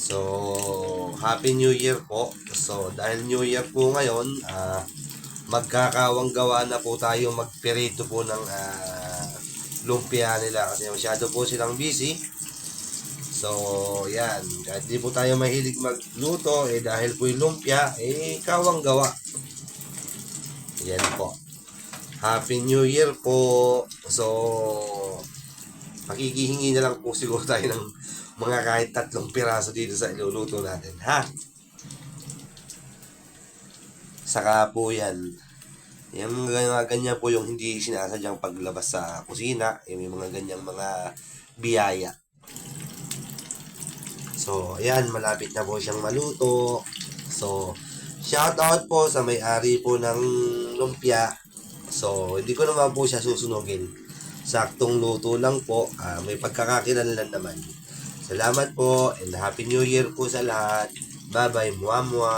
So, Happy New Year po. So, dahil New Year po ngayon, magkakawang gawa na po tayo magpirito po ng lumpia nila kasi masyado po silang busy. So, yan. Kahit di po tayo mahilig magluto, dahil po yung lumpia, kawang gawa. Yan po. Happy New Year po. So, makikihingi na lang po siguro tayo ng mga kahit 3 piraso dito sa iluluto natin, ha? Saka po yan, yung mga ganyan po yung hindi sinasadyang paglabas sa kusina, yung mga ganyang mga biyaya. So, ayan, malapit na po siyang maluto. So, shout out po sa may-ari po ng lumpia. So, hindi ko naman po siya susunugin. Saktong luto lang po. May pagkakakilanlan naman. Salamat po and Happy New Year po sa lahat. Bye-bye, muwa-muwa.